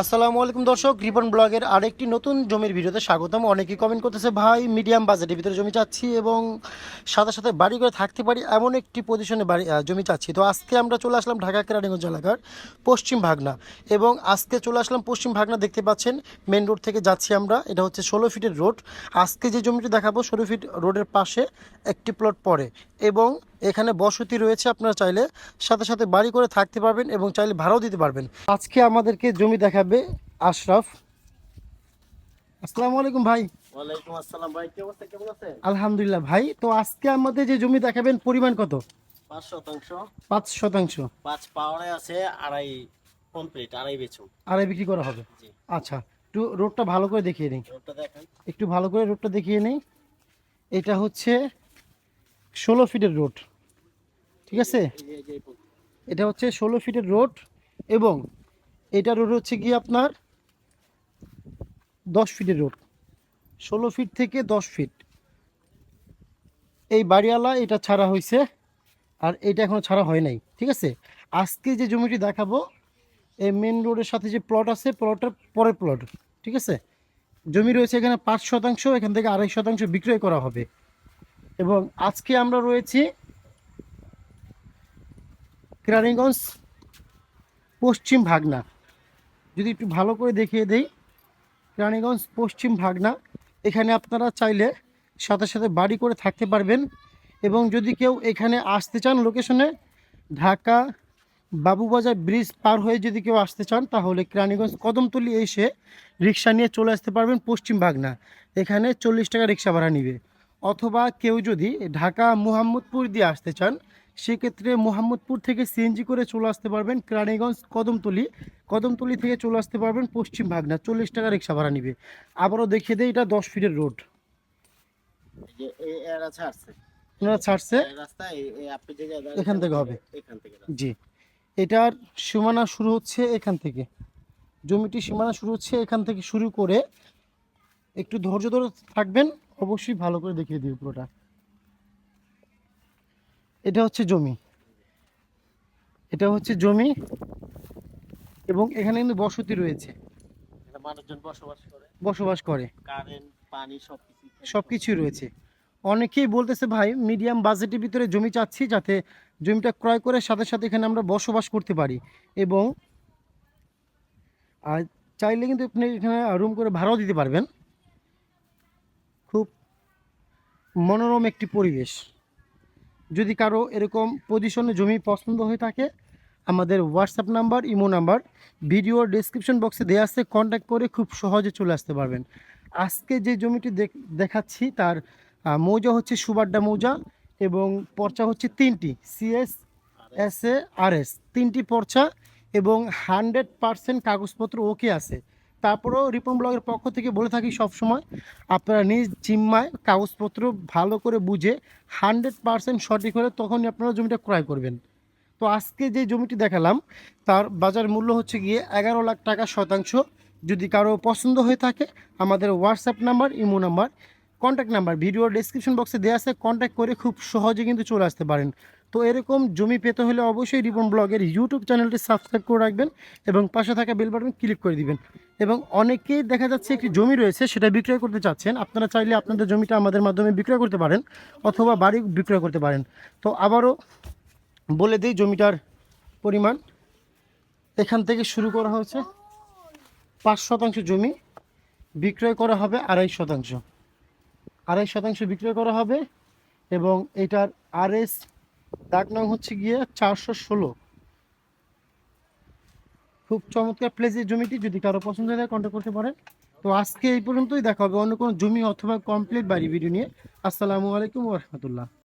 আসসালামু আলাইকুম দর্শক, রিপন ব্লগের আরেকটি নতুন জমির ভিডিওতে স্বাগতম। অনেকেই কমেন্ট করতেছে ভাই মিডিয়াম বাজেটের ভিতরে জমি চাচ্ছি এবং সাথে সাথে বাড়ি করে থাকতে পারি এমন একটি পজিশনে জমি চাচ্ছি। তো আজকে আমরা চলে আসলাম ঢাকা কেরানীগঞ্জ এলাকার পশ্চিম ভাগনা এবং আজকে চলে আসলাম পশ্চিম ভাগনা। দেখতে পাচ্ছেন মেন রোড থেকে যাচ্ছি আমরা। এটা হচ্ছে 16 ফিটের রোড। আজকে যে জমিটি দেখাবো 16 ফিট রোডের পাশে একটি প্লট পড়ে এবং এখানে বসতি রয়েছে। আপনারা চাইলে সাথে সাথে বাড়ি করে থাকতে পারবেন এবং চাইলে ভাড়াও দিতে পারবেন। আজকে আমাদেরকে জমি দেখাবে আশরাফ। আসসালামু আলাইকুম ভাই। ওয়ালাইকুম আসসালাম ভাই, কি অবস্থা, কেমন আছেন? আলহামদুলিল্লাহ ভাই। তো আজকে আমাদের যে জমি দেখাবেন পরিমাণ কত? 5 শতাংশ। 5 শতাংশ। 5 পাওয়ারে আছে, আড়াই কমপ্লিট, আড়াই বেচুন। আড়াই বিক্রি করা হবে। জি, আচ্ছা, একটু রোডটা ভালো করে দেখিয়ে নিই। রোডটা দেখেন। একটু ভালো করে রোডটা দেখিয়ে নেই। এটা হচ্ছে 16 ফিটের রোড, ঠিক আছে? এই যে এটা হচ্ছে 16 ফিটের রোড এবং এটা রোড হচ্ছে গিয়ে আপনার 10 ফিটের রোড। 16 ফিট থেকে 10 ফিট এই বাড়িওয়ালা এটা ছাড়া হয়েছে, আর এটা এখনো ছাড়া হয় নাই, ঠিক আছে? আজকে যে জমিটি দেখাবো এই মেন রোডের সাথে যে প্লট আছে, প্লটের পরের প্লট, ঠিক আছে? জমি রয়েছে এখানে 5 শতাংশ, এখান থেকে 2.5 শতাংশ বিক্রয় করা হবে। এবং আজকে আমরা রয়েছি কেরানীগঞ্জ পশ্চিম ভাগনা। যদি একটু ভালো করে দেখিয়ে দেই, কেরানীগঞ্জ পশ্চিম ভাগনা। এখানে আপনারা চাইলে সাথে সাথে বাড়ি করে থাকতে পারবেন এবং যদি কেউ এখানে আসতে চান লোকেশনে, ঢাকা বাবুবাজার ব্রিজ পার হয়ে যদি কেউ আসতে চান তাহলে কেরানীগঞ্জ কদমতলী এসে রিক্সা নিয়ে চলে আসতে পারবেন পশ্চিম ভাগনা। এখানে 40 টাকা রিক্সা ভাড়া নিবে। অথবা কেউ যদি ঢাকা মুহাম্মদপুর দিয়ে আসতে চান সেক্ষেত্রে মুহাম্মদপুর থেকে সিএনজি করে চলে আসতে পারবেন কেরানীগঞ্জ কদমতলী। কদমতলী থেকে চলে আসতে পারবেন পশ্চিম ভাগনা, 40 টাকা রিক্সা ভাড়া নিবে। আবারও দেখিয়ে দেয়, এটা 10 ফিটের রোড। এই যে এই এর আছে আসছে, আপনারা ছাড়ছে এই রাস্তা, এই আপনি যে এখান থেকে হবে। এখান থেকে রাস্তা। জি, এটার সীমানা শুরু হচ্ছে এখান থেকে। জমিটি সীমানা শুরু হচ্ছে এখান থেকে শুরু করে, একটু ধৈর্য ধরে থাকবেন, অবশ্যই ভালো করে দেখিয়ে দিই পুরোটা। এটা হচ্ছে জমি, এটা হচ্ছে জমি এবং এখানে কিন্তু বসতি রয়েছে, এখানে মানুষজন বসবাস করে, বসবাস করে, কারেন্ট পানি সবকিছু সব কিছুই রয়েছে। অনেকেই বলতেছে ভাই মিডিয়াম বাজেটের ভিতরে জমি চাচ্ছি যাতে জমিটা ক্রয় করে সাথে সাথে এখানে আমরা বসবাস করতে পারি এবং আর চাইলে কিন্তু আপনি এখানে রুম করে ভাড়াও দিতে পারবেন। খুব মনোরম একটি পরিবেশ। যদি কারো এরকম পজিশনে জমি পছন্দ হয়ে থাকে, আমাদের হোয়াটসঅ্যাপ নাম্বার, ইমো নাম্বার ভিডিওর ডেসক্রিপশন বক্সে দেওয়া আছে, কন্ট্যাক্ট করে খুব সহজে চলে আসতে পারবেন। আজকে যে জমিটি দেখাচ্ছি তার মৌজা হচ্ছে সুবাড্ডা মৌজা এবং পর্চা হচ্ছে 3টি, সিএস, এসএ, আরএস, 3টি পর্চা এবং 100% কাগজপত্র ওকে আছে। তারপরেও রিপন ব্লগের পক্ষ থেকে বলে থাকি সবসময় আপনারা নিজ জিম্মায় কাগজপত্র ভালো করে বুঝে 100% সঠিক হলে তখনই আপনারা জমিটা ক্রয় করবেন। তো আজকে যে জমিটি দেখালাম তার বাজার মূল্য হচ্ছে গিয়ে 11 লাখ টাকা শতাংশ। যদি কারো পছন্দ হয়ে থাকে আমাদের WhatsApp number, imo number, contact number ভিডিওর ডেসক্রিপশন বক্সে দেওয়া আছে, কন্ট্যাক্ট করে খুব সহজে কিন্তু চলে আসতে পারেন। তো এরকম জমি পেতে হলে অবশ্যই রিপন ব্লগের ইউটিউব চ্যানেলটি সাবস্ক্রাইব করে রাখবেন এবং পাশে থাকা বেল বাটন ক্লিক করে দিবেন। এবং অনেকেই দেখা যাচ্ছে একটি জমি রয়েছে সেটা বিক্রয় করতে চাচ্ছেন, আপনারা চাইলে আপনাদের জমিটা আমাদের মাধ্যমে বিক্রয় করতে পারেন অথবা বাড়ি বিক্রয় করতে পারেন। তো আবারও বলে দিই জমিটার পরিমাণ। এখান থেকে শুরু করা হয়েছে 5 শতাংশ জমি, বিক্রয় করা হবে 2.5 শতাংশ। 2.5 শতাংশ বিক্রয় করা হবে এবং এটার আরএস দাগ নং হচ্ছে গিয়ে 416। খুব চমৎকার প্লেসের জমিটি, যদি কারো পছন্দ হয় কন্ট্যাক্ট করতে পারেন। তো আজকে এই পর্যন্তই, দেখা হবে অন্য কোনো জমি অথবা কমপ্লিট বাড়ি ভিডিও নিয়ে। আসসালামু আলাইকুম ওয়া রাহমাতুল্লাহ।